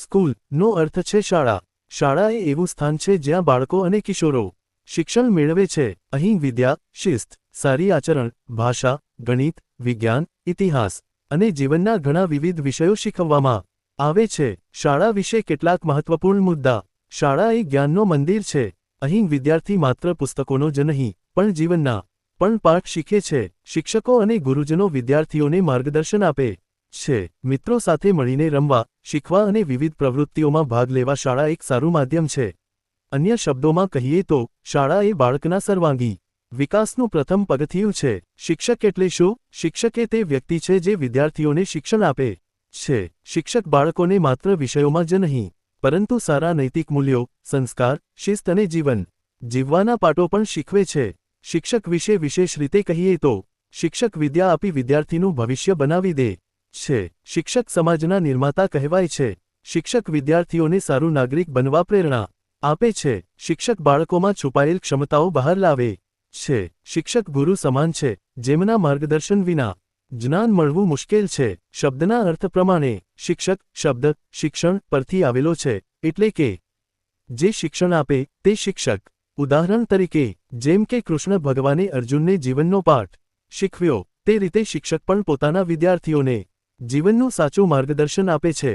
School નો અર્થ છે શાળા. શાળા એ એવું સ્થાન છે જ્યાં બાળકો અને કિશોરો શિક્ષણ મેળવે છે. અહીં વિદ્યા, શિસ્ત, સારી આચરણ, ભાષા, ગણિત, વિજ્ઞાન, ઇતિહાસ અને જીવનના ઘણા વિવિધ વિષયો શીખવવામાં આવે છે. શાળા વિશે કેટલાક મહત્વપૂર્ણ મુદ્દા. શાળા એ જ્ઞાનનો મંદિર છે. અહીં વિદ્યાર્થી માત્ર પુસ્તકોનો જ નહીં પણ જીવનના પણ પાઠ શીખે છે. શિક્ષકો અને ગુરુજનો વિદ્યાર્થીઓને માર્ગદર્શન આપે છે. મિત્રો સાથે મળીને રમવા, શીખવા અને વિવિધ પ્રવૃત્તિઓમાં ભાગ લેવા શાળા એક સારું માધ્યમ છે. અન્ય શબ્દોમાં કહીએ તો શાળા એ બાળકના સર્વાંગી વિકાસનું પ્રથમ પગથિયું છે. શિક્ષક એટલે શું? શિક્ષક એ તે વ્યક્તિ છે જે વિદ્યાર્થીઓને શિક્ષણ આપે છે. શિક્ષક બાળકોને માત્ર વિષયોમાં જ નહીં પરંતુ સારા નૈતિક મૂલ્યો, સંસ્કાર, શિસ્ત અને જીવન જીવવાના પાઠો પણ શીખવે છે. શિક્ષક વિશે વિશેષ રીતે કહીએ તો શિક્ષક વિદ્યા આપી વિદ્યાર્થીનું ભવિષ્ય બનાવી દે છે. શિક્ષક સમાજના નિર્માતા કહેવાય છે. શિક્ષક વિદ્યાર્થીઓને સારું નાગરિક બનવા પ્રેરણા આપે છે. શિક્ષક બાળકોમાં છુપાયેલ ક્ષમતાઓ બહાર લાવે છે. શિક્ષક ગુરુ સમાન છે જેમના માર્ગદર્શન વિના જ્ઞાન મળવું મુશ્કેલ છે. શબ્દના અર્થ પ્રમાણે શિક્ષક શબ્દ શિક્ષણ પરથી આવેલો છે એટલે કે જે શિક્ષણ આપે તે શિક્ષક. ઉદાહરણ તરીકે જેમ કે કૃષ્ણ ભગવાને અર્જુનને જીવનનો પાઠ શીખવ્યો તે રીતે શિક્ષક પણ પોતાના વિદ્યાર્થીઓને જીવનનું સાચું માર્ગદર્શન આપે છે.